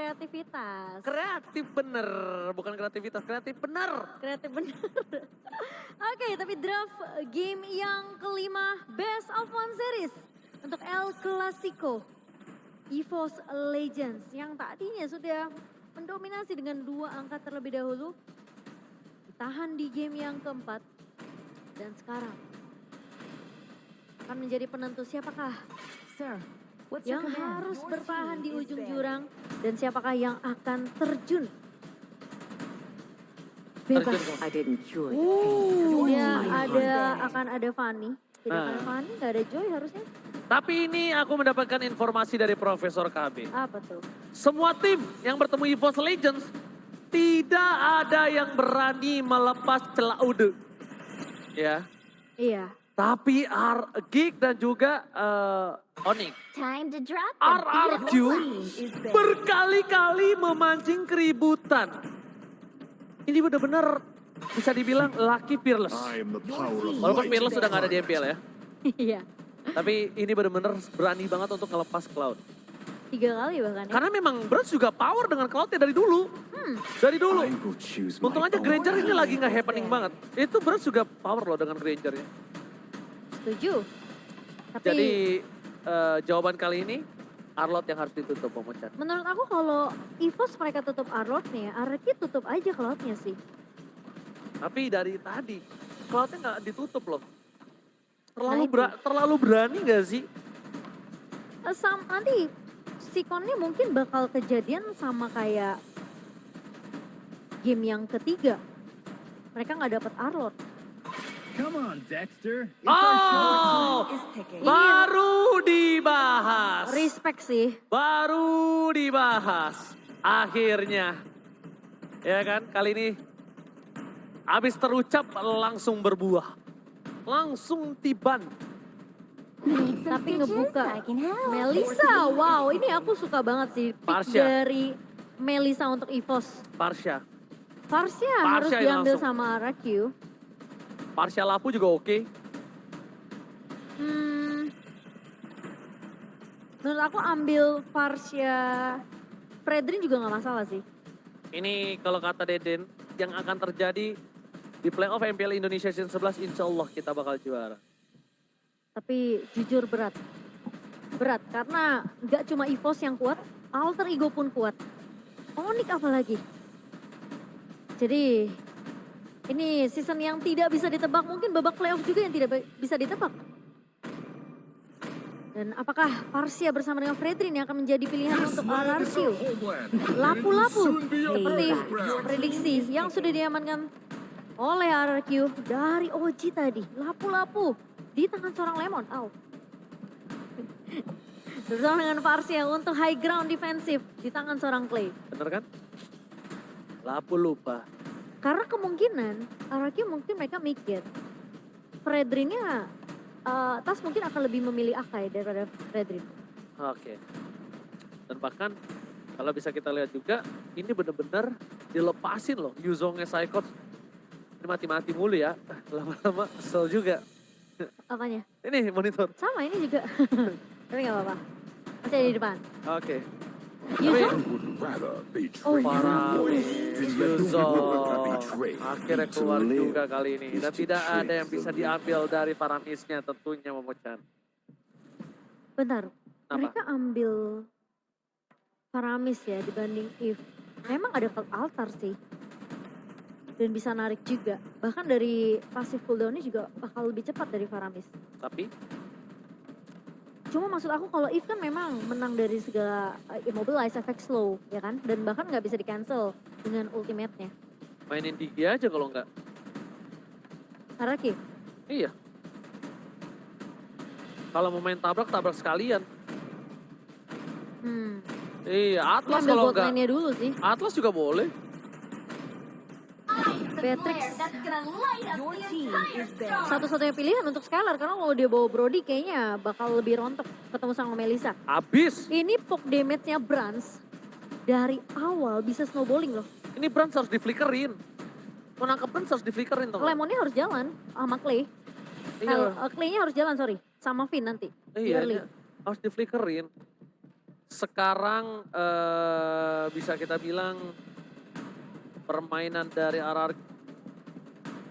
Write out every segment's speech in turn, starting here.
kreativitas. Kreatif bener, bukan kreativitas, kreatif bener. Kreatif bener. Oke, tapi draft game yang kelima Best of One Series untuk El Clasico EVOS Legends yang tadinya sudah mendominasi dengan 2 angka terlebih dahulu. Ditahan di game yang keempat dan sekarang akan menjadi penentu siapakah Sir, what's yang your command? harus Your bertahan team di is ujung banned. jurang dan siapakah yang akan terjun bebas. I didn't cure the Ya pain. akan ada Fanny, tidak akan ada Fanny, nggak ada Joy harusnya. Tapi ini aku mendapatkan informasi dari Profesor KB. Apa tuh? Semua tim yang bertemu EVOS Legends tidak ada yang berani melepas Celaude. Ya. Iya. Tapi Geek dan juga Onyx. Time to drop the RRQ berkali-kali memancing keributan. Ini benar-benar bisa dibilang lucky fearless. I am the power of Walaupun light. fearless sudah nggak ada di MPL ya. Iya. Tapi ini benar-benar berani banget untuk ngelepas Cloud. 3 kali bahkan ya. Karena memang Brans juga power dengan Cloudnya dari dulu. Dari dulu. I will choose my Untung aja own Granger ini path. lagi nggak happening banget. Itu Brans juga power loh dengan Grangernya. Setuju. Tapi Jadi jawaban kali ini Arlot yang harus ditutup pemecat. menurut aku kalau EVOS mereka tutup Arlot nih, RRQ tutup aja Cloud-nya sih. Tapi dari tadi Cloudnya nggak ditutup loh. Nah, itu. Terlalu berani nggak sih? Nanti sikonnya mungkin bakal kejadian sama kayak game yang ketiga. Mereka nggak dapat Arlot. Come on, Dexter. It's Oh, Is picking. baru dibahas. Respect sih. Baru dibahas. Akhirnya. Ya kan, kali ini habis terucap langsung berbuah. Langsung tiban. Need some Tapi stitches? ngebuka I can help. Melisa, wow ini aku suka banget sih pick Parsha. dari Melisa untuk EVOS. Parsha. Parsha harus yang diambil langsung. sama RRQ. Parsha Lapu juga oke. Menurut aku ambil Parsha Fredrin juga nggak masalah sih. Ini kalau kata Deden, yang akan terjadi di playoff MPL Indonesia Season 11 insya Allah kita bakal juara. Tapi jujur berat. Berat karena nggak cuma EVOS yang kuat, alter ego pun kuat. Onyx apalagi. Jadi ini season yang tidak bisa ditebak, mungkin babak playoff juga yang tidak bisa ditebak. Dan apakah Parsha bersama dengan Fredrin yang akan menjadi pilihan untuk RRQ? Lapu-lapu seperti prediksi yang sudah diamankan oleh RRQ dari OG tadi. Lapu-lapu di tangan seorang Lemon. Bersama dengan Parsha untuk high ground defensif di tangan seorang Clay. Bener kan? Lapu lupa. Karena kemungkinan RRQ mungkin mereka mikir Fredrinnya Tas mungkin akan lebih memilih Akai daripada Fredrin. Oke. Dan bahkan kalau bisa kita lihat juga ini bener-bener dilepasin loh Yuzongnya Psychos. Ini mati-mati mulu ya. Lama-lama kesel juga. Apanya? Ini monitor. Sama ini juga. Tapi gak apa-apa. Masih ada di depan. Oke. Yuzong? Would rather Oh, betray Parah. you. Then let the Yuzong world betray akhirnya to keluar live juga kali ini. is Dan to tidak ada chase yang bisa the diambil dari Paramisnya tentunya Momochan. Bentar. Apa? Mereka ambil Paramis ya dibanding If. Memang ada altar sih. Dan bisa narik juga. Bahkan dari pasif cooldownnya juga bakal lebih cepat dari Paramis. Tapi Cuma maksud aku kalau If kan memang menang dari segala immobilize, efek slow ya kan. Dan bahkan nggak bisa di cancel dengan ultimate-nya. mainin Digi aja kalau enggak. Haraki. Iya. Kalau mau main tabrak, tabrak sekalian. Iya, Atlas Ambil kalau bot enggak. lane-nya dulu sih. Atlas juga boleh. Beatrix That's gonna light up Your the team entire is there. storm. satu-satunya pilihan untuk Skylar. Karena kalau dia bawa Brody kayaknya bakal lebih rontok ketemu sama Melissa. Habis. Ini poke damage-nya Brans dari awal bisa snowballing loh. Ini Brans harus di-flickerin. Mau nangkep Brans harus di-flickerin tuh. Lemonnya harus jalan sama Clay. Iya, Clay-nya harus jalan sorry. Sama Finn nanti. iya, Early. harus di-flickerin. Sekarang bisa kita bilang permainan dari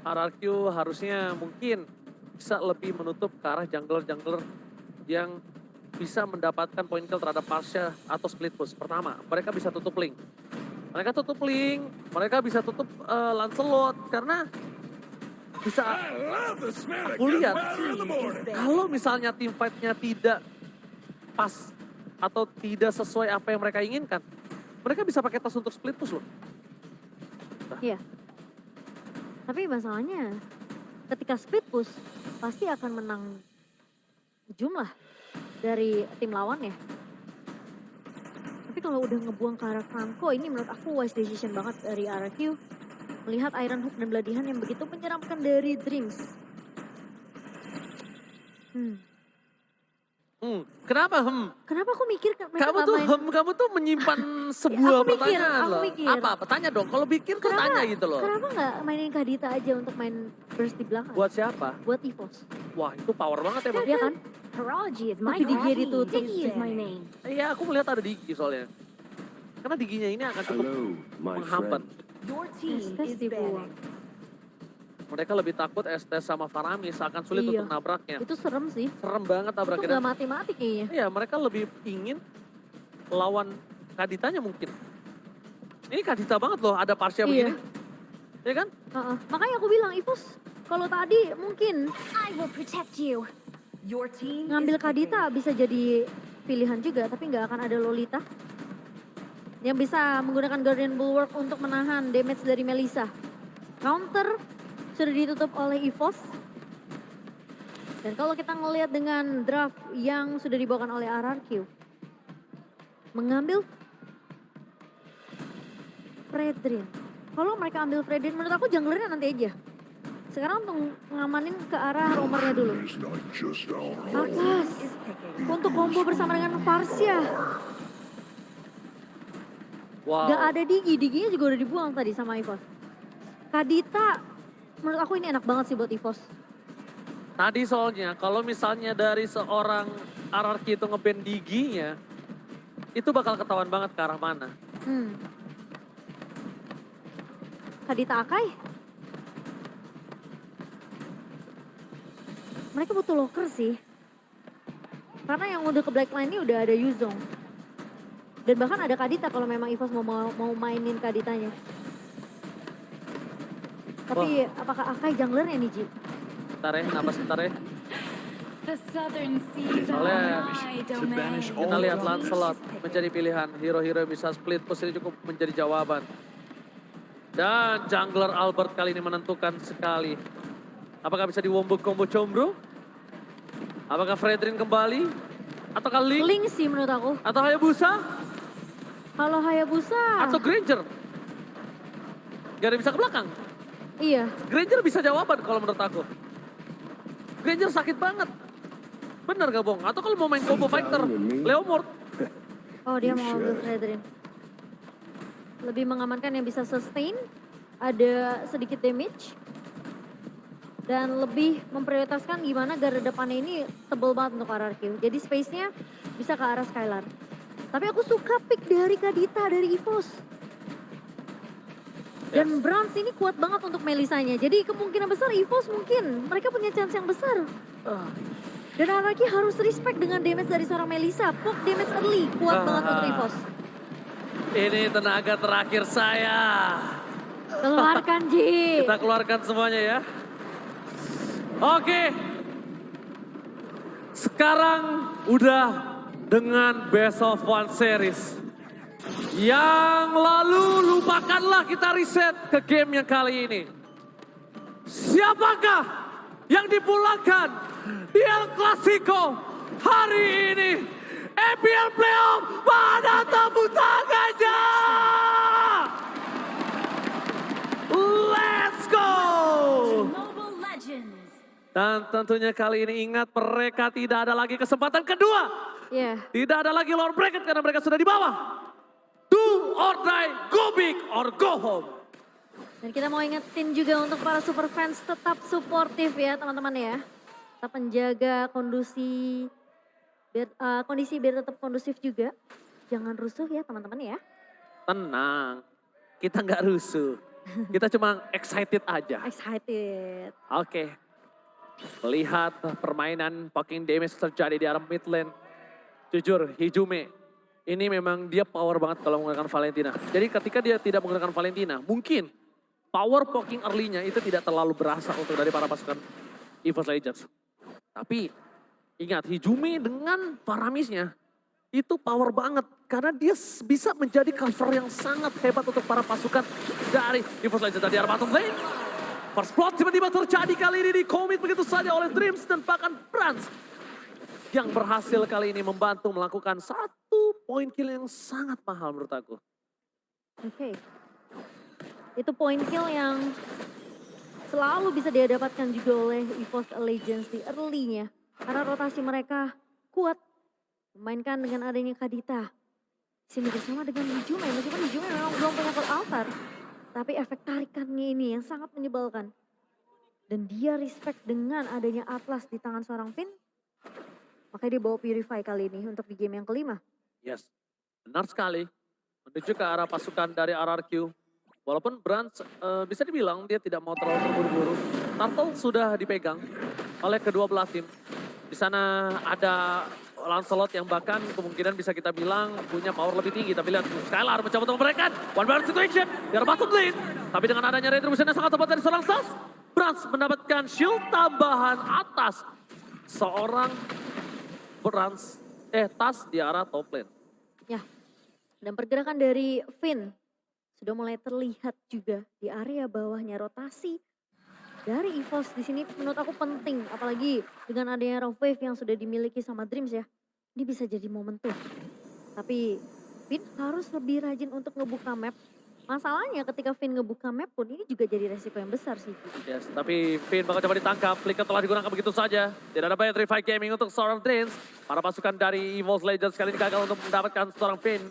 RRQ harusnya mungkin bisa lebih menutup ke arah jungler-jungler yang bisa mendapatkan point kill terhadap Pasha atau split push. Pertama, mereka bisa tutup link. Mereka bisa tutup Lancelot karena bisa aku lihat kalau misalnya team fight-nya tidak pas atau tidak sesuai apa yang mereka inginkan, mereka bisa pakai tas untuk split push loh. Iya. Tapi masalahnya ketika split push pasti akan menang jumlah dari tim lawan ya. Tapi kalau udah ngebuang ke arah Franco, ini menurut aku wise decision banget dari RRQ. Melihat Iron Hook dan Beladihan yang begitu menyeramkan dari Dreams. Kenapa Kenapa aku mikir mereka kamu tuh menyimpan sebuah aku mikir, pertanyaan aku loh. mikir. Apa? Tanya dong. Kalau pikir tuh tanya gitu loh. Kenapa nggak mainin Kadita aja untuk main burst di belakang? Buat siapa? Buat EVOS. Wah itu power banget emang. Iya kan? Horology is my Tapi di dia hobby. ditutup Diggy is my name. Iya aku melihat ada Digi soalnya. Karena Diginya ini akan cukup Hello, my menghambat. friend. Your team Estes is dibuang. betting. Mereka lebih takut Estes sama Faramis akan sulit Iya. untuk nabraknya. Itu serem sih. Serem banget Itu nabraknya. nggak mati-mati kayaknya. Iya mereka lebih ingin lawan Kaditanya mungkin. Ini Kadita banget loh ada Parsha begini. Iya kan? Makanya aku bilang EVOS kalau tadi mungkin I will protect you. Your team ngambil is Kadita bisa jadi pilihan juga, tapi nggak akan ada Lolita yang bisa menggunakan Guardian Bulwark untuk menahan damage dari Melissa. Counter sudah ditutup oleh EVOS. Dan kalau kita ngelihat dengan draft yang sudah dibawakan oleh RRQ, mengambil Fredrin. Kalau mereka ambil Fredrin, menurut aku junglernya nanti aja. Sekarang untuk ngamanin ke arah roamernya dulu. Akas untuk combo bersama dengan Farsha. Wow. Gak ada Digi, Diginya juga udah dibuang tadi sama EVOS. Kadita, menurut aku ini enak banget sih buat EVOS. Tadi soalnya kalau misalnya dari seorang RRQ itu nge-ban Diginya, itu bakal ketahuan banget ke arah mana. Kadita Akai. Mereka butuh locker sih. Karena yang udah ke black line ini udah ada Yuzong. Dan bahkan ada Kadita kalau memang EVOS mau mainin Kaditanya. Tapi apakah Akai junglernya nih Ji? Bentar ya, napas bentar ya. The southern seas Soalnya are my domain. kita lihat Lancelot menjadi pilihan. Hero-hero yang bisa split push ini cukup menjadi jawaban. Dan jungler Albert kali ini menentukan sekali. Apakah bisa diwombok combo combro? Apakah Fredrin kembali? Ataukah Link? Link sih menurut aku. Atau Hayabusa? Kalau Hayabusa, Atau Granger? Gak ada yang bisa ke belakang. iya. Granger bisa jawaban kalau menurut aku. Granger sakit banget. Bener gak Bong? Atau kalau mau main combo fighter, Leomord. Oh dia mau ambil Fredrin. Lebih mengamankan yang bisa sustain, ada sedikit damage. Dan lebih memprioritaskan gimana garda depannya ini tebel banget untuk RRQ. Jadi space-nya bisa ke arah Skylar. Tapi aku suka pick dari Kadita, dari EVOS. Dan Browns ini kuat banget untuk Melisanya. Jadi kemungkinan besar EVOS mungkin mereka punya chance yang besar. Dan RRQ harus respect dengan damage dari seorang Melissa. Poke damage early, kuat banget untuk EVOS. Ini tenaga terakhir saya. Keluarkan Ji. Kita keluarkan semuanya ya. Oke. Sekarang udah dengan Best of One Series. Yang lalu lupakanlah kita reset ke game yang kali ini. Siapakah yang dipulangkan di El Clasico hari ini? EPL Playoff, mana tepuk tangannya? Let's go! Mobile Legends. Dan tentunya kali ini ingat mereka tidak ada lagi kesempatan kedua. Iya. Tidak ada lagi lower bracket karena mereka sudah di bawah. Do or die, go big or go home. Dan kita mau ingetin juga untuk para super fans tetap suportif ya teman-teman ya. Tetap menjaga kondisi biar tetap kondusif juga. Jangan rusuh ya teman-teman ya. Tenang, kita nggak rusuh. Kita cuma excited aja. Excited. Oke. Melihat permainan fucking damage terjadi di arah mid lane. Jujur, Hijume ini memang dia power banget kalau menggunakan Valentina. Jadi ketika dia tidak menggunakan Valentina, mungkin power poking early-nya itu tidak terlalu berasa untuk dari para pasukan EVOS Legends. Tapi ingat, Hijume dengan Paramisnya itu power banget. Karena dia bisa menjadi cover yang sangat hebat untuk para pasukan dari EVOS Legends dari arah bottom lane. First blood tiba-tiba terjadi kali ini di commit begitu saja oleh Dreams dan bahkan Brans. Yang berhasil kali ini membantu melakukan 1 point kill yang sangat mahal menurut aku. Oke. Itu point kill yang selalu bisa dia dapatkan juga oleh EVOS Legends di early-nya. Karena rotasi mereka kuat. Memainkan dengan adanya Kadita. Sini bersama dengan Hijume, meskipun Hijume memang belum punya Cold Altar. Tapi efek tarikannya ini yang sangat menyebalkan. Dan dia respect dengan adanya Atlas di tangan seorang Finn. Makanya dia bawa Purify kali ini untuk di game yang kelima. Yes, benar sekali. Menuju ke arah pasukan dari RRQ. Walaupun Brans bisa dibilang dia tidak mau terlalu terburu-buru. Turtle sudah dipegang oleh kedua belah tim. Di sana ada Lancelot yang bahkan kemungkinan bisa kita bilang punya power lebih tinggi. Tapi lihat Skylar mencoba untuk memberikan one barrel situation di arah bottom lane. Tapi dengan adanya retribution yang sangat tepat dari seorang Sas, Brans mendapatkan shield tambahan atas seorang Tas di arah top lane. Ya, dan pergerakan dari Finn sudah mulai terlihat juga di area bawahnya. Rotasi dari EVOS di sini menurut aku penting, apalagi dengan adanya Rough Wave yang sudah dimiliki sama Dreams ya. Ini bisa jadi momentum. Tapi Finn harus lebih rajin untuk ngebuka map. Masalahnya ketika Finn ngebuka map pun ini juga jadi resiko yang besar sih. Yes, tapi Finn bakal coba ditangkap. Flicker telah digunakan begitu saja. Tidak ada banyak revive gaming untuk seorang Dreams. Para pasukan dari EVOS Legends kali ini gagal untuk mendapatkan seorang Finn.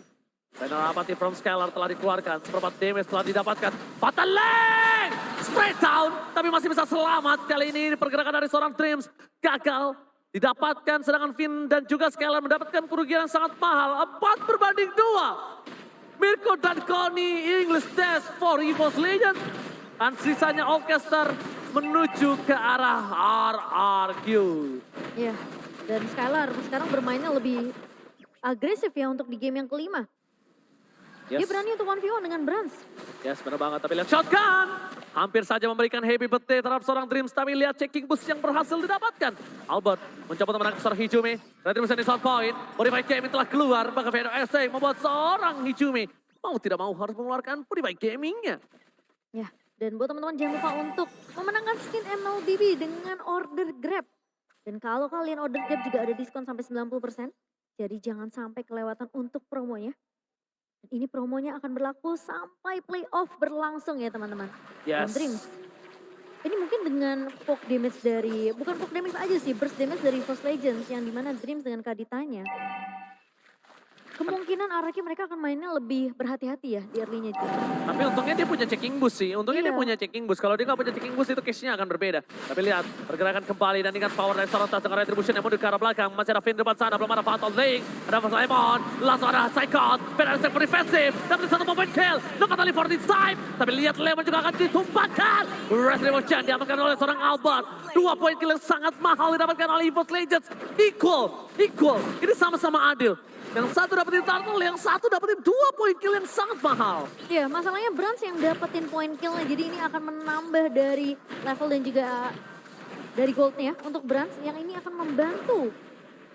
Dan Apathy from Skylar telah dikeluarkan. Seperempat damage telah didapatkan. Fatal Lane! Straight down. Tapi masih bisa selamat. Kali ini pergerakan dari seorang Dreams gagal didapatkan. Sedangkan Finn dan juga Skylar mendapatkan kerugian yang sangat mahal. 4/2. Mirko dan Connie English Dash for EVOS Legends. Dan sisanya Orchestra menuju ke arah RRQ. Iya, dan Skylar sekarang bermainnya lebih agresif ya untuk di game yang kelima. Dia berani untuk 1v1 dengan Brans. Yes, benar banget. Tapi lihat shotgun. Hampir saja memberikan happy birthday terhadap seorang Dreams. Tapi lihat checking boost yang berhasil didapatkan. Albert mencoba untuk menangkap seorang Hijume. Retribution di shot point. Purify Gaming telah keluar. Bahkan Veno SA membuat seorang Hijume mau tidak mau harus mengeluarkan Purify Gamingnya. Ya, dan buat teman-teman jangan lupa untuk memenangkan skin MLBB dengan order Grab. Dan kalau kalian order Grab juga ada diskon sampai 90%. Jadi jangan sampai kelewatan untuk promonya. Ini promonya akan berlaku sampai playoff berlangsung ya teman-teman. Dan Yes. Dreams. Ini mungkin dengan poke damage dari, bukan poke damage aja sih, burst damage dari EVOS Legends yang dimana Dreams dengan Kaditanya. Kemungkinan RRQ mereka akan mainnya lebih berhati-hati ya di early-nya juga. Tapi untungnya dia punya checking boost sih. Untungnya dia Iya. punya checking boost. Kalau dia nggak punya checking boost itu case-nya akan berbeda. Tapi lihat pergerakan kembali dan ingat power dari seorang Tas dengan retribution yang mau ke arah belakang. Masih ada Finn depan sana, belum ada Fatal Link. Ada Mas Lemon, langsung ada Psychot. Finn ada step defensif. Dapat satu moment kill. Dapat tali for this time. Tapi lihat Lemon juga akan ditumpahkan. Retribution diamankan oleh seorang Albert. 2 poin kill yang sangat mahal didapatkan oleh EVOS Legends. Equal. Ini sama-sama adil. Yang satu dapetin turtle, yang satu dapetin 2 poin kill yang sangat mahal. Iya, masalahnya Brans yang dapetin poin killnya, jadi ini akan menambah dari level dan juga dari goldnya untuk Brans, yang ini akan membantu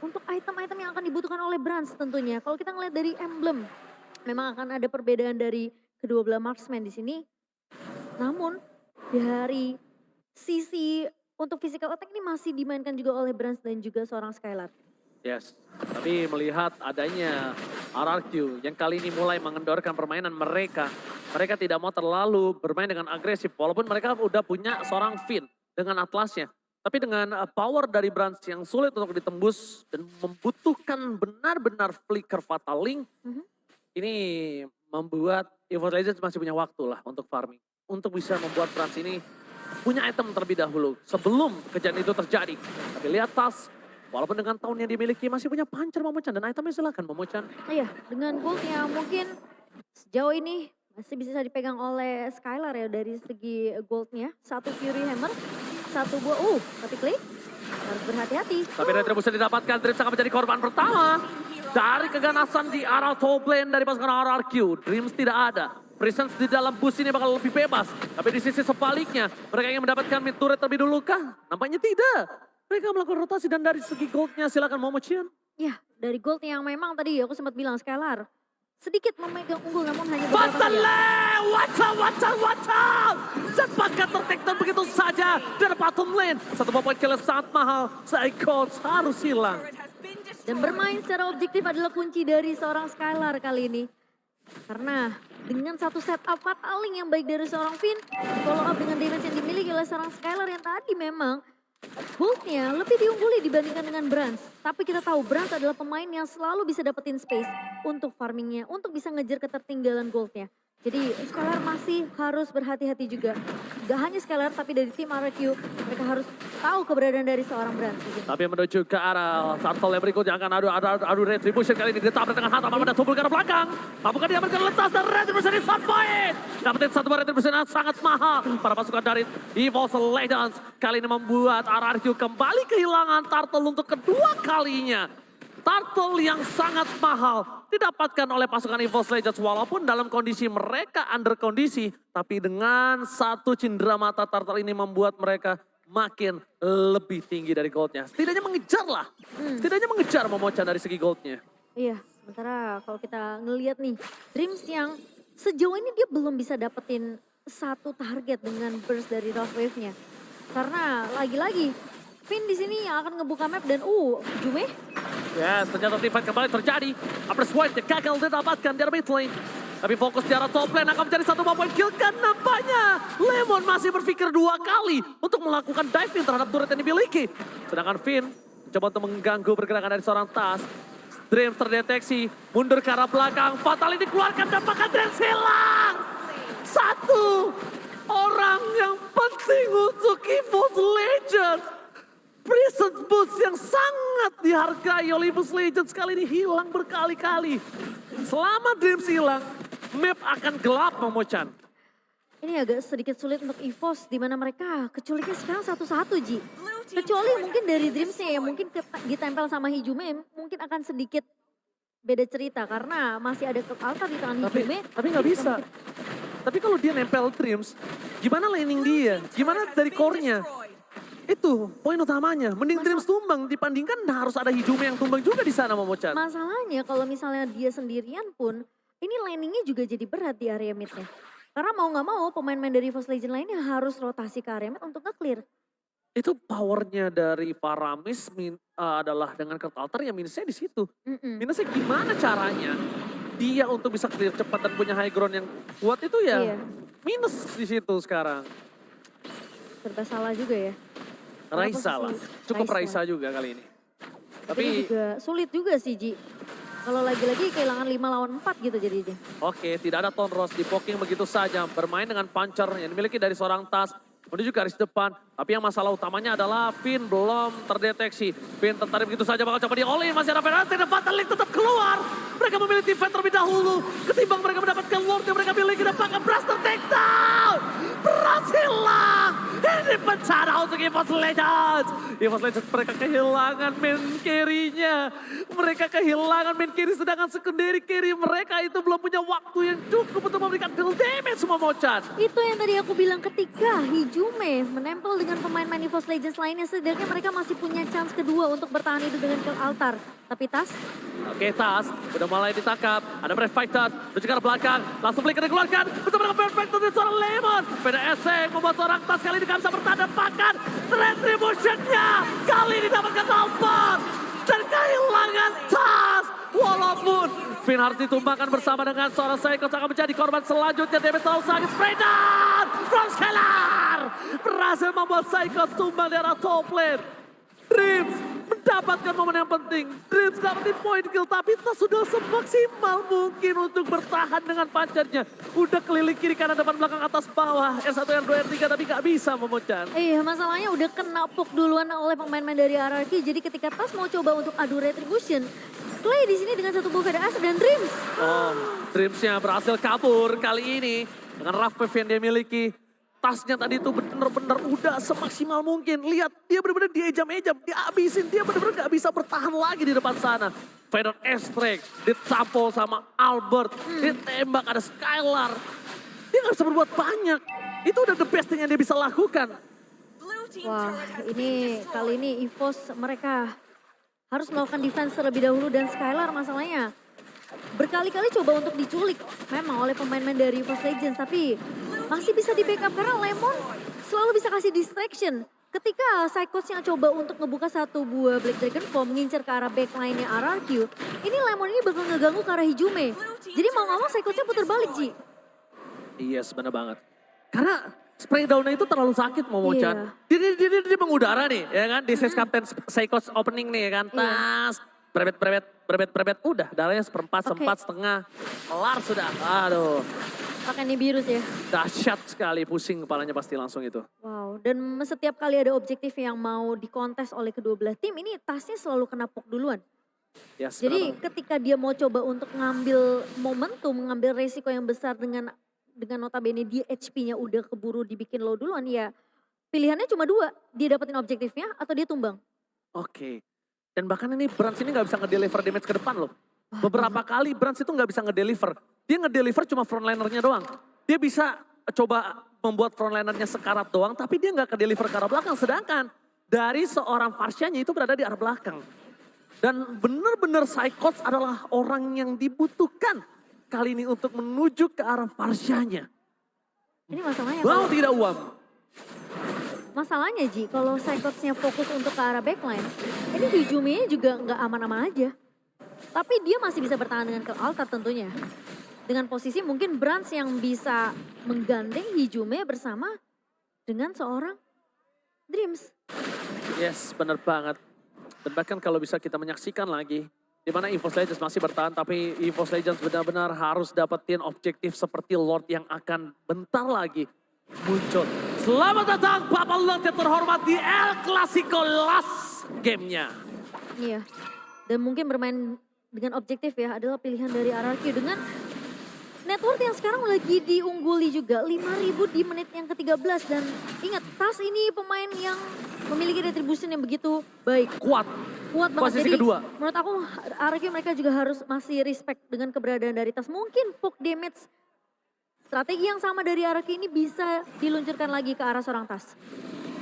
untuk item-item yang akan dibutuhkan oleh Brans tentunya. Kalau kita ngeliat dari emblem, memang akan ada perbedaan dari kedua belah marksman di sini. Namun dari sisi untuk physical attack ini masih dimainkan juga oleh Brans dan juga seorang Skylar. Yes, tapi melihat adanya RRQ yang kali ini mulai mengendorkan permainan mereka. Mereka tidak mau terlalu bermain dengan agresif. Walaupun mereka udah punya seorang Finn dengan Atlasnya. Tapi dengan power dari Brans yang sulit untuk ditembus dan membutuhkan benar-benar flicker Fatal Link. Ini membuat EVOS Legends masih punya waktu lah untuk farming. Untuk bisa membuat Brans ini punya item terlebih dahulu sebelum kejadian itu terjadi. Tapi lihat Tas. Walaupun dengan tahun yang dimiliki masih punya puncher Momochan dan itemnya silakan Momochan. Iya, dengan gold yang mungkin Sejauh ini masih bisa dipegang oleh Skylar ya dari segi goldnya. Satu Fury Hammer, satu buah, tapi Clay harus berhati-hati. Tapi Retribution didapatkan, Dreams akan menjadi korban pertama. Dari keganasan di arah top lane dari pasukan RRQ, Dreams tidak ada. Presence di dalam bus ini bakal lebih bebas. Tapi di sisi sebaliknya, mereka ingin mendapatkan mid turret terlebih dulu kah? Nampaknya tidak. Mereka melakukan rotasi dan dari segi goldnya silakan Momo Chian. Ya, dari gold yang memang tadi aku sempat bilang Skylar sedikit memegang unggul namun hanya beberapa Battle! kali. Watch out! Cepatkan tertekton begitu saja dari bottom lane. Satu poin kill sangat mahal. Psychos harus hilang. Dan bermain secara objektif adalah kunci dari seorang Skylar kali ini. Karena dengan satu setup fataling yang baik dari seorang Finn, follow up dengan damage yang dimiliki oleh seorang Skylar yang tadi memang goldnya lebih diungguli dibandingkan dengan Brans. Tapi kita tahu Brans adalah pemain yang selalu bisa dapetin space untuk farmingnya, untuk bisa ngejar ketertinggalan goldnya. Jadi Skylar masih harus berhati-hati juga. Gak hanya Skylar tapi dari tim RRQ mereka harus tahu keberadaan dari seorang Brans. Tapi menuju ke arah Turtle yang berikutnya akan adu Retribution kali ini ditabrak dengan hantam pada tubuh ke arah belakang. Apakah dia akan letas dan Retribution di shot point. Dapetin satu Retribution yang sangat mahal. Para pasukan dari EVOS Legends kali ini membuat RRQ kembali kehilangan Turtle untuk kedua kalinya. Turtle yang sangat mahal didapatkan oleh pasukan EVOS Legends walaupun dalam kondisi mereka under kondisi. Tapi dengan satu cindera mata Turtle ini membuat mereka makin lebih tinggi dari goldnya. Setidaknya mengejar lah. Setidaknya mengejar Momo-chan dari segi goldnya. Iya, sementara kalau kita ngelihat nih, Dreams yang sejauh ini dia belum bisa dapetin satu target dengan burst dari Rough Wave-nya. Karena lagi-lagi, Finn di sini yang akan ngebuka map dan Jume. Yes, ternyata divide kembali terjadi. Upper swipe gagal didapatkan di arah mid lane. Tapi fokus di arah top lane akan menjadi satu poin kill kan nampaknya. Lemon masih berpikir dua kali untuk melakukan diving terhadap turret yang dimiliki. Sedangkan Finn mencoba untuk mengganggu pergerakan dari seorang Tas. Dreams terdeteksi, mundur ke arah belakang. Fatal ini dikeluarkan, dapatkan Dreams hilang. Satu orang yang penting untuk EVOS Legends. Prison Boost yang sangat dihargai oleh EVOS Legends kali ini hilang berkali-kali. Selama Dreams hilang, map akan gelap Momo-chan. Ini agak sedikit sulit untuk EVOS di mana mereka keculiknya sekarang satu-satu Ji. Kecuali mungkin dari Dreamsnya yang mungkin ditempel sama Hijume mungkin akan sedikit beda cerita karena masih ada altar di tangan Hijume. Tapi nggak bisa. Tapi kalau dia nempel Dreams, gimana laning dia? Gimana dari core-nya? Itu poin utamanya. Mending Dreams tumbang dibandingkan harus ada Hijume yang tumbang juga di sana Momo-chan. Masalahnya kalau misalnya dia sendirian pun ini laningnya juga jadi berat di area midnya. Karena mau nggak mau pemain-pemain dari EVOS Legends lainnya harus rotasi ke area mid untuk nge-clear. Itu powernya dari Paramis adalah dengan Kurt Altar yang minusnya di situ. Minusnya gimana caranya dia untuk bisa clear cepat dan punya high ground yang kuat itu ya Iya. minus di situ sekarang. Serba salah juga ya. Raisa lah, cukup Raisa. Raisa juga kali ini. Tapi Tapi juga sulit juga sih Ji. Kalau lagi-lagi kehilangan 5 lawan 4 gitu jadinya. oke, tidak ada Tonros di poking begitu saja. Bermain dengan puncher yang dimiliki dari seorang Tas. Menuju garis depan. Tapi yang masalah utamanya adalah Finn belum terdeteksi. Finn tertarik begitu saja bakal coba di-all-in. Masih ada penalti dan Fatal Link tetap keluar. Mereka memilih defense terlebih dahulu. Ketimbang mereka mendapatkan Lord yang mereka miliki. Dan pakai Blaster takedown. Berhasil lah. Ini bencana untuk EVOS Legends. EVOS Legends mereka kehilangan main carry-nya. Mereka kehilangan main carry sedangkan secondary carry mereka itu belum punya waktu yang cukup untuk memberikan kill damage semua Momo-chan. Itu yang tadi aku bilang ketika Hijume menempel dengan pemain-pemain EVOS Legends lainnya. Setidaknya mereka masih punya chance kedua untuk bertahan hidup dengan kill altar. Tapi Tas, Oke, Tas udah mulai ditangkap. Ada Brave Fighters, menuju ke arah belakang. Langsung flicker dikeluarkan. Betul benar Brave Fighters dari seorang Lemon. PDSC membuat seorang Tas kali ini gak bisa bertahan. Bahkan Retribution-nya kali ini dapatkan Alphonse. Dan kehilangan Tas. Walaupun Finn harus ditumbangkan bersama dengan seorang Psychos akan menjadi korban selanjutnya. Damage terlalu sakit. Spreadown from Scalar. Berhasil membuat Psychos tumbang di arah top lane. Dreams mendapatkan momen yang penting. Dreams dapetin point kill tapi tas sudah semaksimal mungkin untuk bertahan dengan pancarnya. Udah keliling kiri kanan depan belakang atas bawah. R1, R2, R3 tapi gak bisa Momo-chan. iya masalahnya udah kena poke duluan oleh pemain-pemain dari RRQ. Jadi ketika Tas mau coba untuk adu Retribution, Clay di sini dengan satu buah VDS dan Dreams. Oh, Dreamsnya berhasil kabur kali ini dengan rough wave yang dia miliki. Tasnya tadi itu benar-benar udah semaksimal mungkin. Lihat, dia benar-benar diejam-ejam, dihabisin. Dia benar-benar gak bisa bertahan lagi di depan sana. Fedor Estrek ditampol sama Albert, ditembak ada Skylar. Dia gak bisa berbuat banyak. Itu udah the best thing yang dia bisa lakukan. Wah, ini kali ini EVOS mereka harus melakukan defense terlebih dahulu dan Skylar masalahnya berkali-kali coba untuk diculik memang oleh pemain-pemain dari EVOS Legends, tapi masih bisa di backup karena Lemon selalu bisa kasih distraction. Ketika Psychos-nya coba untuk ngebuka satu buah Black Dragon Form mengincar ke arah backline-nya RRQ, ini Lemon ini bakal ngeganggu ke arah Hijume. Jadi mau nggak mau Psychos-nya putar balik, Ji. Yes, benar banget. Karena spray down-nya itu terlalu sakit Momo-chan. Iya. Dia mengudara nih, ya kan? Di Captain Psychos opening nih, ya kan? Tas, berebet. Udah, darahnya seperempat, sempat, setengah. Kelar sudah, aduh. Pakai Nibiru's ya. Dahsyat sekali, pusing kepalanya pasti langsung itu. Wow, dan setiap kali ada objektif yang mau dikontes oleh kedua belah tim, ini tasnya selalu kena poke duluan. Yes, Jadi benar. ketika dia mau coba untuk ngambil momentum, ngambil resiko yang besar dengan notabene dia HP-nya udah keburu dibikin low duluan, ya pilihannya cuma dua, dia dapetin objektifnya atau dia tumbang. Oke. Dan bahkan ini Brands ini gak bisa ngedeliver damage ke depan loh. Beberapa kali Brands itu gak bisa ngedeliver. Dia ngedeliver cuma frontlinernya doang. Dia bisa coba membuat frontlinernya sekarat doang, tapi dia gak kedeliver ke arah belakang. Sedangkan dari seorang Farsianya itu berada di arah belakang. Dan benar-benar Psychos adalah orang yang dibutuhkan kali ini untuk menuju ke arah Farsianya. Ini masalahnya. Wow, tidak uang. Masalahnya Ji, kalau Psychos-nya fokus untuk ke arah backline, ini Hijume juga nggak aman-aman aja. Tapi dia masih bisa bertahan dengan ke altar tentunya. Dengan posisi mungkin Brands yang bisa menggandeng Hijume bersama dengan seorang Dreams. Yes, benar banget. Dan bahkan kalau bisa kita menyaksikan lagi, di mana EVOS Legends masih bertahan, tapi EVOS Legends benar-benar harus dapetin objektif seperti Lord yang akan bentar lagi muncul. Selamat datang Bapak Lord yang terhormat di El Clasico last gamenya. Iya, dan mungkin bermain dengan objektif ya adalah pilihan dari RRQ dengan network yang sekarang lagi diungguli juga 5.000 di menit yang ke-13 dan ingat Tas ini pemain yang memiliki retribution yang begitu baik. Kuat. Kuat banget. Posisi Jadi kedua. menurut aku RRQ mereka juga harus masih respect dengan keberadaan dari Tas. Mungkin poke damage strategi yang sama dari RRQ ini bisa diluncurkan lagi ke arah seorang Tas.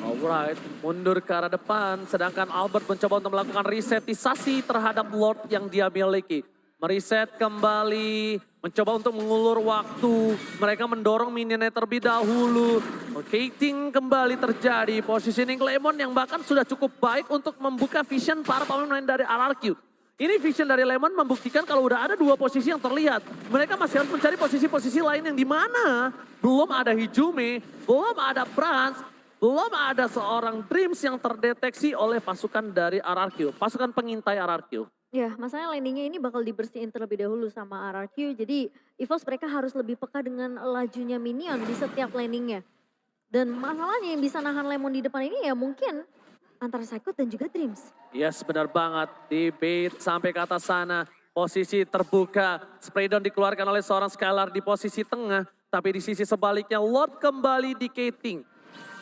Alright, mundur ke arah depan. Sedangkan Albert mencoba untuk melakukan resetisasi terhadap Lord yang dia miliki. Mereset kembali, mencoba untuk mengulur waktu. Mereka mendorong minionnya terlebih dahulu. Rotating kembali terjadi. Positioning Lemon yang bahkan sudah cukup baik untuk membuka vision para pemain dari RRQ. Ini vision dari Lemon membuktikan kalau udah ada dua posisi yang terlihat. Mereka masih harus mencari posisi-posisi lain yang di mana belum ada Hijume, belum ada Brands, belum ada seorang Dreams yang terdeteksi oleh pasukan dari RRQ, pasukan pengintai RRQ. Ya, masalahnya landingnya ini bakal dibersihin terlebih dahulu sama RRQ. Jadi EVOS mereka harus lebih peka dengan lajunya minion di setiap landingnya. Dan masalahnya yang bisa nahan Lemon di depan ini ya mungkin antara Psycho dan juga Dreams. Yes, benar banget. Di bait sampai ke atas sana. Posisi terbuka. Spraydown dikeluarkan oleh seorang Skylar di posisi tengah. Tapi di sisi sebaliknya Lord kembali di Kating.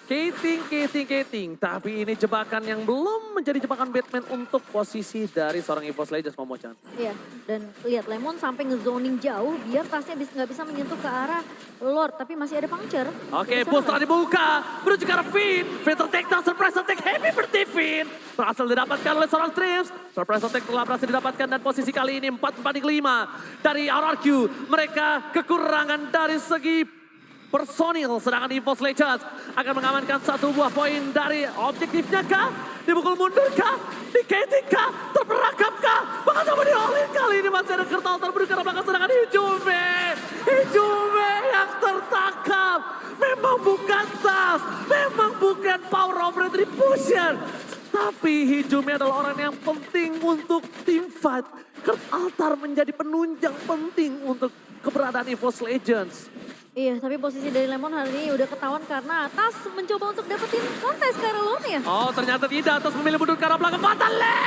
Kating. Tapi ini jebakan yang belum menjadi jebakan Batman untuk posisi dari seorang EVOS Legends, Momo-chan. Iya, dan lihat Lemon sampai ngezoning jauh biar tasnya nggak bisa menyentuh ke arah Lord. Tapi masih ada puncture. Oke, push telah dibuka. Menuju ke arah Finn. Finn take down, surprise attack, heavy berarti Finn. Berhasil didapatkan oleh seorang Dreams. Surprise attack telah berhasil didapatkan dan posisi kali ini 4-4-5 dari RRQ. Mereka kekurangan dari segi personil, sedangkan EVOS Legends akan mengamankan satu buah poin dari objektifnya kah? Dibukul mundur kah? Diketing kah? Terperangkap kah? Bahkan sama diolin kali ini masih ada Kertal terbunuh karena belakang sedangkan Hijume yang tertangkap. Memang bukan Tas, memang bukan power of retribution. Tapi Hijume adalah orang yang penting untuk tim fight. Kurt Altar menjadi penunjang penting untuk keberadaan EVOS Legends. Iya, tapi posisi dari Lemon hari ini udah ketahuan karena Tas mencoba untuk dapetin kontes ke arah Lord-nya. Oh ternyata tidak, terus memilih mundur ke arah belakang. Fatale!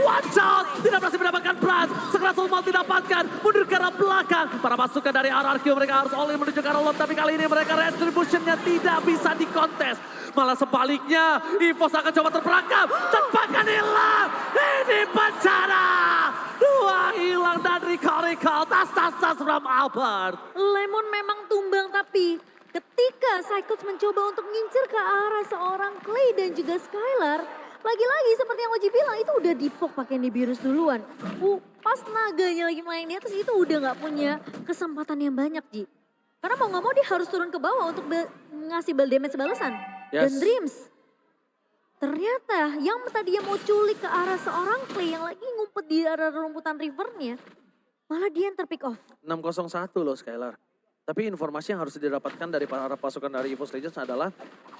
Watch out! Tidak berhasil mendapatkan Brand. Sekeras Ulmal didapatkan. Mundur ke arah belakang. Para pasukan dari RRQ mereka harus all in menuju ke arah Lord. Tapi kali ini mereka retribution-nya tidak bisa dikontes. Malah sebaliknya, EVOS akan coba terperangkap. Tepakan hilang. Ini bencana. Dua hilang dan recall. Tas from Albert. Lemon memang tumbang tapi ketika Psychots mencoba untuk ngincer ke arah seorang Clay dan juga Skylar, lagi-lagi seperti yang Oji bilang itu udah dipok pakai Nibiru's duluan. Pas naganya lagi main di atas itu udah nggak punya kesempatan yang banyak Ji. Karena mau nggak mau dia harus turun ke bawah untuk ngasih bal damage balasan. Yes. Dan Dreams ternyata yang tadinya mau culik ke arah seorang Clay yang lagi ngumpet di arah rumputan rivernya, malah dia yang terpick off. 601 loh Skylar. Tapi informasi yang harus didapatkan dari para pasukan dari EVOS Legends adalah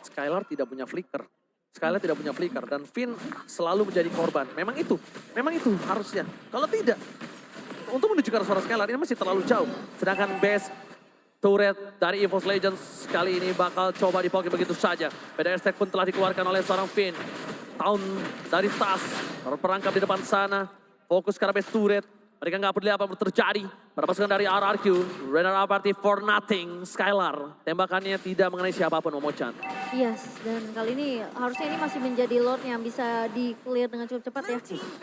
Skylar tidak punya flicker. Skylar tidak punya flicker dan Finn selalu menjadi korban. Memang itu harusnya. Kalau tidak, untuk menuju ke arah suara Skylar ini masih terlalu jauh. Sedangkan base turret dari EVOS Legends kali ini bakal coba dipoki begitu saja. PDR stack pun telah dikeluarkan oleh seorang Finn. Tahun dari Tas terperangkap di depan sana. Fokus ke arah base turret. Mereka nggak peduli apa yang terjadi. Pada pasukan dari RRQ, Renner Party for nothing. Skylar, tembakannya tidak mengenai siapapun Momochan. Yes, dan kali ini harusnya ini masih menjadi Lord yang bisa di-clear dengan cukup cepat ya.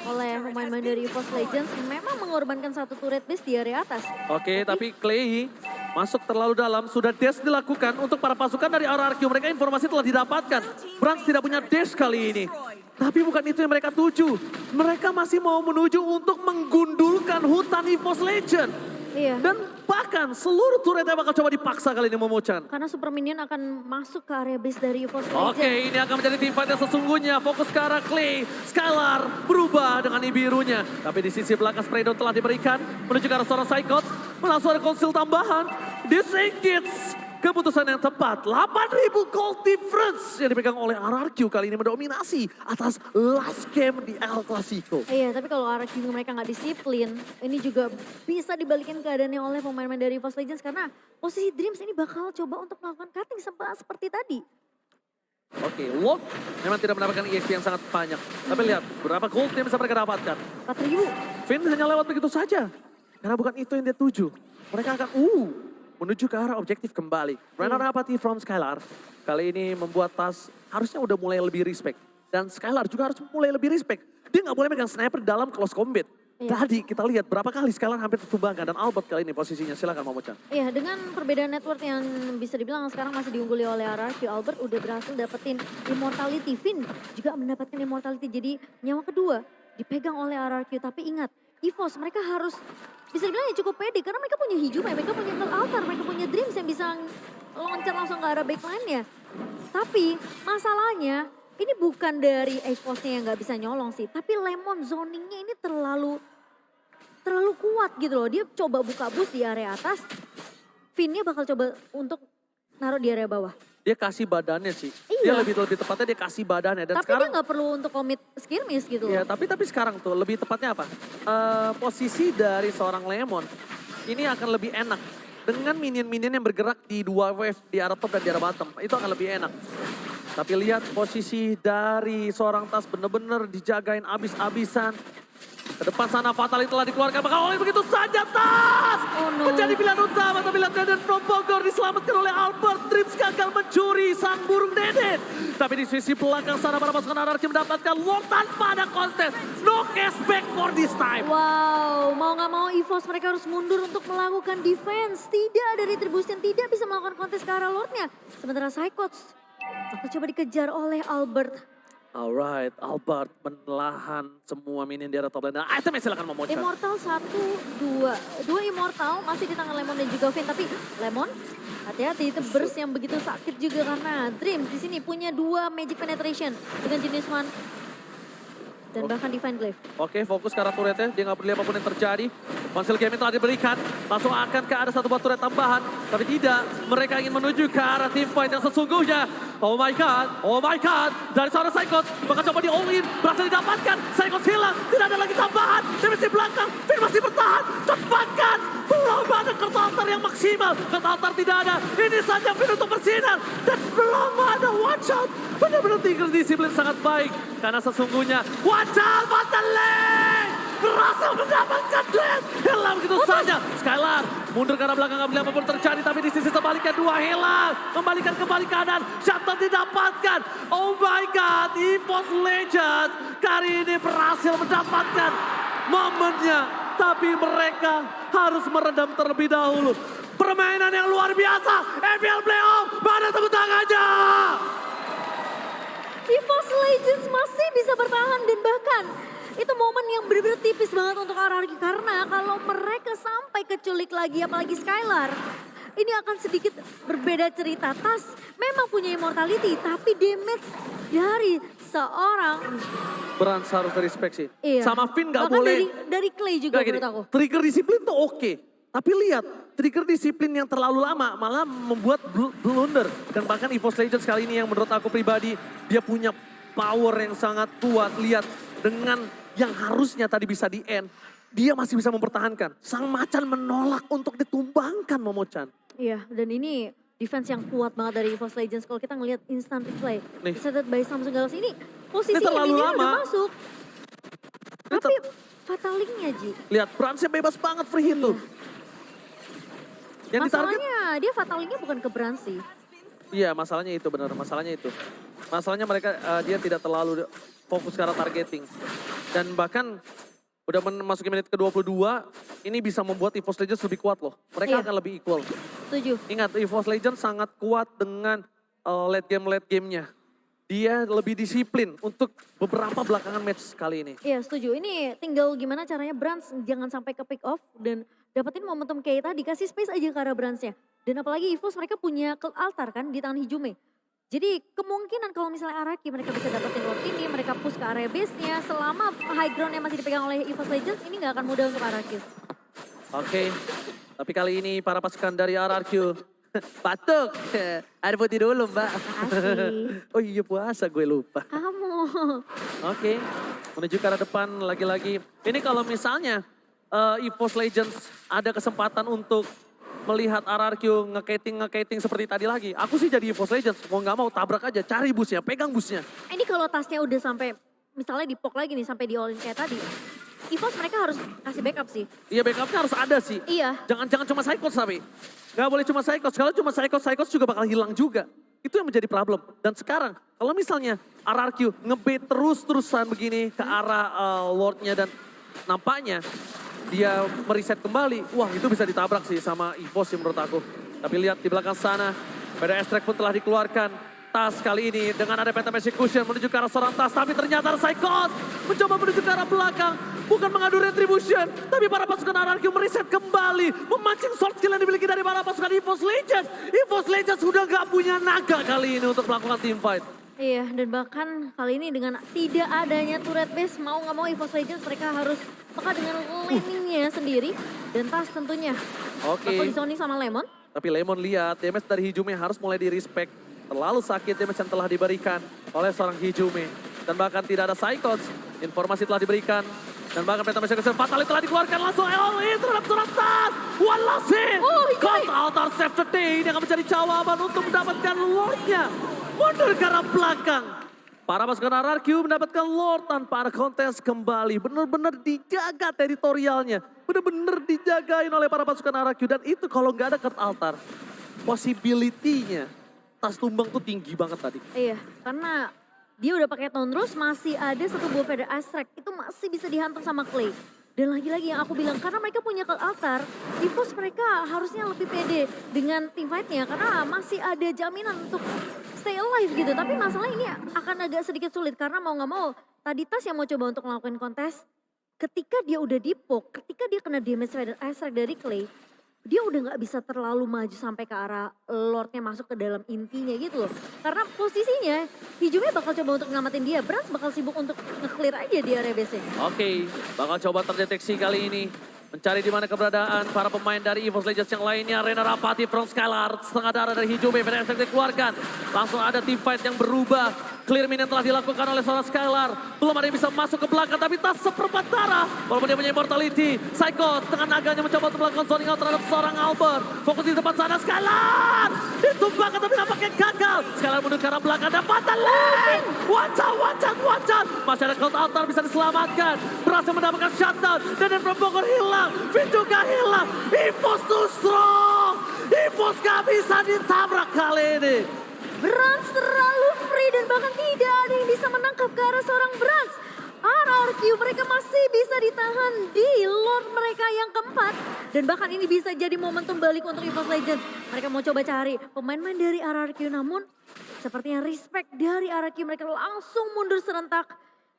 Oleh pemain dari EVOS Legends memang mengorbankan satu turret base di area atas. Oke, tapi Clay masuk terlalu dalam. Sudah dash dilakukan untuk para pasukan dari RRQ. Mereka informasi telah didapatkan. Brans tidak punya dash kali ini. Tapi bukan itu yang mereka tuju. Mereka masih mau menuju untuk menggundulkan hutan EVOS Legends. Iya. Dan bahkan seluruh turretnya bakal coba dipaksa kali ini Momochan. Karena Super Minion akan masuk ke area base dari EVOS Legends. Oke, ini akan menjadi tim fight yang sesungguhnya. Fokus ke arah Clay. Skylar berubah dengan birunya. Tapi di sisi belakang spray down telah diberikan. Menuju ke arah seorang Psychots. Langsung ada konsil tambahan. Disengage. Keputusan yang tepat. 8.000 gold difference yang dipegang oleh RRQ kali ini mendominasi atas last game di El Clasico. Iya, tapi kalau RRQ mereka nggak disiplin, ini juga bisa dibalikin keadaannya oleh pemain-pemain dari EVOS Legends karena posisi Dreams ini bakal coba untuk melakukan cutting seperti tadi. Oke, Lord memang tidak mendapatkan EXP yang sangat banyak. Tapi lihat, berapa gold yang bisa mereka dapatkan. 4.000. Finn hanya lewat begitu saja. Karena bukan itu yang dia tuju. Mereka akan menuju ke arah objektif kembali. Renner Apathy from Skylar kali ini membuat Tas harusnya udah mulai lebih respect. Dan Skylar juga harus mulai lebih respect. Dia nggak boleh megang sniper dalam close combat. Iya. Tadi kita lihat berapa kali Skylar hampir tertumbangkan. Dan Albert kali ini posisinya, silakan Momochan. Iya, dengan perbedaan network yang bisa dibilang sekarang masih diungguli oleh RRQ, Albert udah berhasil dapetin immortality. Finn juga mendapatkan immortality, jadi nyawa kedua dipegang oleh RRQ. Tapi ingat, EVOS mereka harus bisa dibilang ya cukup pede karena mereka punya Hijuma, mereka punya Tel Altar, mereka punya Dreams yang bisa loncat langsung ke arah backline-nya. Tapi masalahnya ini bukan dari EVOS-nya yang nggak bisa nyolong sih, tapi Lemon zoningnya ini terlalu kuat gitu loh. Dia coba buka boost di area atas, Finn-nya bakal coba untuk naruh di area bawah. Dia kasih badannya sih. Iya. Dia lebih tepatnya dia kasih badannya. Dan Tapi sekarang, dia nggak perlu untuk komit skirmish gitu loh. ya, tapi sekarang tuh lebih tepatnya apa? Posisi dari seorang Lemon ini akan lebih enak. Dengan minion-minion yang bergerak di dua wave, di arah top dan di arah bottom. Itu akan lebih enak. Tapi lihat posisi dari seorang Tas bener-bener dijagain abis-abisan. Ke depan sana Fatal telah dikeluarkan, bakal oleh begitu saja Tas! Oh no. Menjadi pilihan utama, tapi lihat Deden from Bogor diselamatkan oleh Albert. Dreams gagal mencuri sang burung Deden. Tapi di sisi belakang sana para pasukan RRQ mendapatkan Lord tanpa ada kontes. No cashback for this time. Wow, mau nggak mau EVOS mereka harus mundur untuk melakukan defense. Tidak ada retribution, tidak bisa melakukan kontes ke arah Lordnya. Sementara Psychots akan coba dikejar oleh Albert. Alright, Albert menahan semua minion di area top lane. Nah, itemnya silakan Momochan. Immortal 1, 2 Immortal masih di tangan Lemon dan juga Finn. Tapi Lemon hati-hati, itu burst yang begitu sakit juga karena Dreams di sini punya 2 magic penetration dengan jenis one dan bahkan Divine Glaive. Oke, fokus ke arah turretnya. Dia nggak peduli apapun yang terjadi. Konsil game telah diberikan. Langsung akan ke arah satu buah turret tambahan. Tapi tidak. Mereka ingin menuju ke arah team fight yang sesungguhnya. Oh my god. Oh my god. Dari seorang Psychos. Maka coba di all in. Berhasil didapatkan. Psychos hilang. Tidak ada lagi tambahan. Damage di belakang. Finn masih bertahan. Cepatkan. Belum ada Kurtaltar yang maksimal. Kurtaltar tidak ada. Ini saja Finn untuk bersinar. Dan belum ada watch out. Benar-benar Tigers disiplin sangat baik. Karena sesungguhnya watch out Battling berhasil mendapatkan Glenn. Hilang begitu saja. Skylar mundur ke arah belakang, nggak boleh apapun terjadi. Tapi di sisi sebaliknya dua hilang. Kembalikan kembali kanan. Shutdown didapatkan. Oh my god. EVOS Legends kali ini berhasil mendapatkan momennya. Tapi mereka harus meredam terlebih dahulu. Permainan yang luar biasa. FPL Playoff. Mana tepuk tangannya? EVOS Legends masih bisa bertahan dan bahkan itu momen yang benar-benar tipis banget untuk RRQ karena kalau mereka sampai keculik lagi apalagi Skylar ini akan sedikit berbeda cerita. Tas memang punya immortality tapi damage dari seorang Brans harus respect sih. iya. Sama Finn nggak Bahkan boleh. dari Clay juga Nggak gini, menurut aku. trigger disiplin tuh oke. Tapi lihat, trigger disiplin yang terlalu lama malah membuat blunder. Dan bahkan EVOS Legends kali ini yang menurut aku pribadi, dia punya power yang sangat kuat. Lihat, dengan yang harusnya tadi bisa di end, dia masih bisa mempertahankan. Sang macan menolak untuk ditumbangkan Momochan. Iya dan ini defense yang kuat banget dari EVOS Legends kalau kita ngelihat instant replay. Nih. Decided by Samsung Galaxy ini posisinya terlalu minion udah lama. masuk. Ini Tapi fatalingnya Ji. Lihat, Bransnya bebas banget free hit tuh. Yang ditarget Masalahnya dia fatalingnya bukan ke Brand sih. iya, masalahnya itu benar, masalahnya itu. Masalahnya mereka dia tidak terlalu fokus ke arah targeting. Dan bahkan udah memasuki menit ke-22, ini bisa membuat EVOS Legends lebih kuat loh. Mereka Iya. akan lebih equal. Setuju. Ingat, EVOS Legends sangat kuat dengan late game-nya. Dia lebih disiplin untuk beberapa belakangan match kali ini. Iya setuju. Ini tinggal gimana caranya Brands jangan sampai ke pick off dan dapetin momentum kayak tadi. Kasih space aja ke arah Brandsnya. Dan apalagi EVOS mereka punya Cult Altar kan di tangan Hijume. Jadi kemungkinan kalau misalnya Araki mereka bisa dapetin Lord ini, mereka push ke area base-nya. Selama high ground yang masih dipegang oleh EVOS Legends ini gak akan mudah untuk Araki. Oke, tapi kali ini para pasukan dari RRQ batuk. Air putih dulu mbak. Asik. Oh iya puasa gue lupa. Kamu. Oke, menuju ke arah depan lagi-lagi. Ini kalau misalnya EVOS Legends ada kesempatan untuk melihat RRQ nge-kating seperti tadi lagi. Aku sih jadi EVOS Legends, mau nggak mau tabrak aja, cari busnya, pegang busnya. Ini kalau tasnya udah sampai misalnya di poke lagi nih sampai di all in kayak tadi. EVOS mereka harus kasih backup sih. Iya backupnya harus ada sih. Iya. Jangan cuma Psychos tapi. Nggak boleh cuma Psychos, kalau cuma Psychos juga bakal hilang juga. Itu yang menjadi problem. Dan sekarang kalau misalnya RRQ nge-bait terus-terusan begini ke arah Lordnya dan nampaknya dia mereset kembali. Wah itu bisa ditabrak sih sama EVOS sih menurut aku. Tapi lihat di belakang sana, pada extract pun telah dikeluarkan. Tas kali ini dengan ada Phantom Execution menuju ke arah seorang Tas. Tapi ternyata Psychos mencoba menuju ke arah belakang. Bukan mengadu retribution, tapi para pasukan RRQ mereset kembali. Memancing sword skill yang dimiliki dari para pasukan EVOS Legends. EVOS Legends sudah gak punya naga kali ini untuk melakukan team fight. Iya, dan bahkan kali ini dengan tidak adanya turret base, mau nggak mau EVOS Legends mereka harus peka dengan laningnya sendiri. Dan Tas tentunya Oke. bakal disoning sama Lemon. Tapi Lemon lihat damage dari Hijume harus mulai di-respect. Terlalu sakit damage yang telah diberikan oleh seorang Hijume. Dan bahkan tidak ada Psychos. Informasi telah diberikan. Dan bahkan Phantom Execution Fatality telah dikeluarkan langsung all in terhadap seorang Tas. One last hit. Cult Altar Save the Day ini akan menjadi jawaban untuk mendapatkan Lordnya. Mundur ke arah belakang. Para pasukan RRQ mendapatkan Lord tanpa ada kontes kembali. Benar-benar dijaga teritorialnya. Benar-benar dijagain oleh para pasukan RRQ. Dan itu kalau nggak ada Cult Altar, possibility-nya Tas tumbang tuh tinggi banget tadi. Iya, karena dia udah pakai Thundrus, masih ada satu buah Feather Aspect. Itu masih bisa dihantam sama Clay. Dan lagi-lagi yang aku bilang, karena mereka punya Cult Altar, EVOS mereka harusnya lebih pede dengan team fight-nya. Karena masih ada jaminan untuk stay alive gitu. Tapi masalah ini akan agak sedikit sulit. Karena mau gak mau, tadi Tas yang mau coba untuk melakukan kontes. Ketika dia udah di poke, ketika dia kena damage Feather Aspect dari Clay, dia udah nggak bisa terlalu maju sampai ke arah Lordnya masuk ke dalam intinya gitu loh. Karena posisinya Hijumi bakal coba untuk nyelamatin dia, Brans bakal sibuk untuk nge-clear aja di area base-nya. Oke, bakal coba terdeteksi kali ini. Mencari di mana keberadaan para pemain dari EVOS Legends yang lainnya. Rena Rapati from Skylar, setengah darah dari Hijumi, PDS dikeluarkan. Langsung ada team fight yang berubah. Clear minion telah dilakukan oleh seorang Skylar. Belum ada yang bisa masuk ke belakang, tapi tas seperempat darah. Walaupun dia punya immortality. Psycho dengan naganya mencoba untuk melakukan zoning out terhadap seorang Albert. Fokus di depan sana, Skylar! Ditumbangkan tapi nampaknya gagal. Skylar mundur ke arah belakang, dapatan lane! Watch out! Masih ada Cloud Altar bisa diselamatkan. Berhasil mendapatkan shutdown. Dan from Bogor hilang. Fin juga hilang. EVOS too strong! EVOS gak bisa ditabrak kali ini. Brans terlalu free dan bahkan tidak ada yang bisa menangkap ke arah seorang Brans. RRQ mereka masih bisa ditahan di Lord mereka yang keempat. Dan bahkan ini bisa jadi momentum balik untuk EVOS Legends. Mereka mau coba cari pemain-pemain dari RRQ, namun sepertinya respect dari RRQ mereka langsung mundur serentak.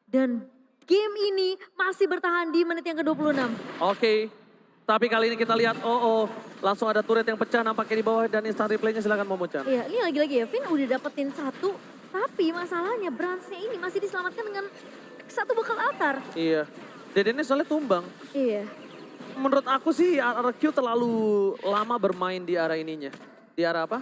Dan game ini masih bertahan di menit yang ke-26. Oke, tapi kali ini kita lihat, langsung ada turret yang pecah nampaknya di bawah dan instant replaynya silakan Momo-chan. Iya, ini lagi-lagi ya, Vin udah dapetin satu, tapi masalahnya Bransnya ini masih diselamatkan dengan satu bekal altar. Iya, Dedennya soalnya tumbang. Iya. Menurut aku sih RRQ terlalu lama bermain di arah ininya. Di arah apa?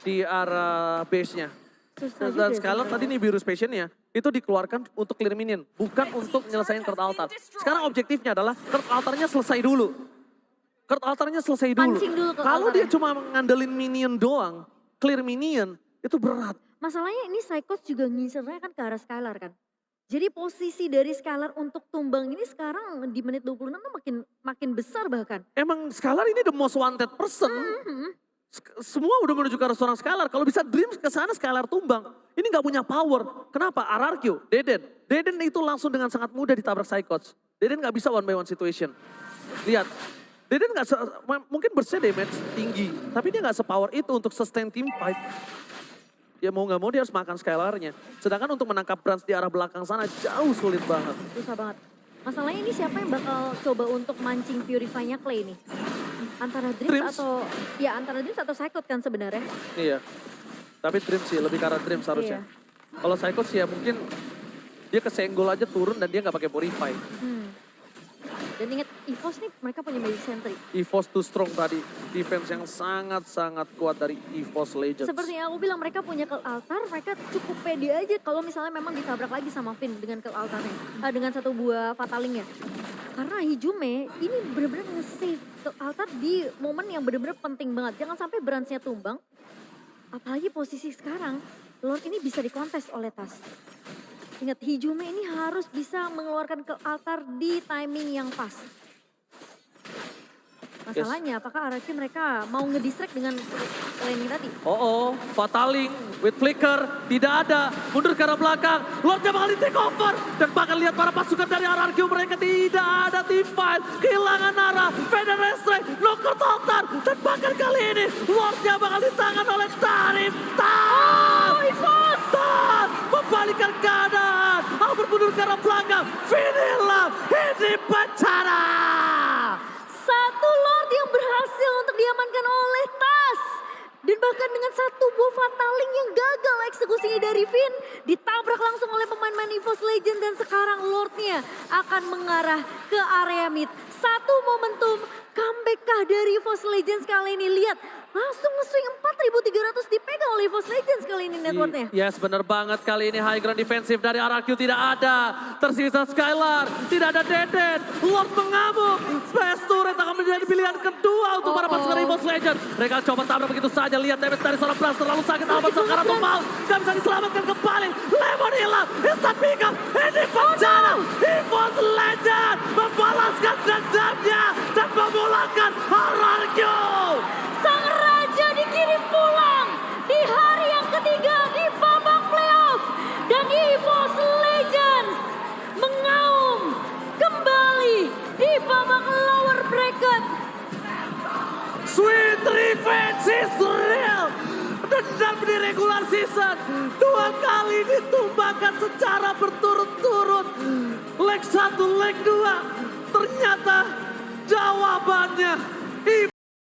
Di arah base-nya. Susah Dan juga Skylar sih. tadi nih Virus Passion-nya itu dikeluarkan untuk clear minion. Bukan untuk nyelesain Kurt Altar. Sekarang objektifnya adalah Kurt Altarnya selesai dulu. Kurt Altarnya selesai dulu. Pancing dulu Kurt Kalau dia Altarnya. cuma ngandelin minion doang, clear minion, itu berat. Masalahnya ini Psychos juga ngisirnya kan ke arah Skylar kan. Jadi posisi dari Skylar untuk tumbang ini sekarang di menit 26 tuh makin besar bahkan. Emang Skylar ini the most wanted person. Semua udah menuju ke arah seorang Skylar. Kalau bisa Dream ke sana Skylar tumbang. Ini nggak punya power. Kenapa? RRQ, Deden itu langsung dengan sangat mudah ditabrak Psychos. Deden nggak bisa one by one situation. Lihat, Deden nggak mungkin burstnya damage tinggi, tapi dia nggak sepower itu untuk sustain team fight. Ya mau nggak mau dia harus makan Skylarnya. Sedangkan untuk menangkap Brans di arah belakang sana jauh sulit banget. Susah banget. Masalahnya ini siapa yang bakal coba untuk mancing Purify-nya Clay nih? Antara Dreams antara Dreams atau Psychot kan sebenarnya. Iya. Tapi Dream sih, lebih ke arah Dream seharusnya. Iya. Kalau Psycho sih ya mungkin dia kesenggol aja turun dan dia nggak pakai Purify. Dan ingat EVOS nih mereka punya Magic Sentry. EVOS too strong tadi. Defense yang sangat-sangat kuat dari EVOS Legends. Seperti yang aku bilang mereka punya Cult Altar, mereka cukup pede aja kalau misalnya memang ditabrak lagi sama Finn dengan Cult Altarnya. Dengan satu buah Fatalingnya. Karena Hijumi ini benar-benar nge-save Cult Altar di momen yang benar-benar penting banget. Jangan sampai Bransnya tumbang. Apalagi posisi sekarang, Lord ini bisa dikontes oleh Tas. Ingat, Hijumi ini harus bisa mengeluarkan ke altar di timing yang pas. Masalahnya, apakah RRQ mereka mau ngedistract dengan laning tadi? Fataling with flicker, tidak ada, mundur ke arah belakang, Lordnya bakal di take over. Dan bahkan lihat para pasukan dari RRQ mereka tidak ada team fight, kehilangan arah, Federestre, knocker total. Dan bahkan kali ini Lordnya bakal ditangan oleh Tarif Tas membalikan keadaan, Albert mundur ke arah belakang, Vinilla ini bencana. Satu Lord yang berhasil untuk diamankan oleh Tas. Dan bahkan dengan satu buah Fataling yang gagal eksekusinya dari Finn. Ditabrak langsung oleh pemain-pemain EVOS Legends. Dan sekarang Lordnya akan mengarah ke area mid. Satu momentum comeback kah dari EVOS Legends kali ini. Lihat, langsung nge-swing 4.300 dipegang oleh EVOS Legends kali ini networknya. Yes, benar banget kali ini high ground defensif dari RRQ tidak ada. Tersisa Skylar, tidak ada Deden. Lord mengamuk. Space Turret akan menjadi pilihan kedua untuk para pasukan EVOS Legends. Mereka coba tabrak begitu saja. Lihat damage dari seorang Brans terlalu sakit. Albert sekarang tumbang. Gak bisa diselamatkan kembali. Lemon hilang. Instant pick up. Ini bencana. EVOS Legends membalaskan dendamnya dan memulangkan RRQ. Sang Raja dikirim pulang di hari yang ketiga di babak playoff. Dan EVOS Legends mengaum kembali di babak lower bracket. Sweet revenge is real. Dendam di regular season 2 kali ditumbangkan secara berturut-turut. Leg 1, leg 2. Ternyata jawabannya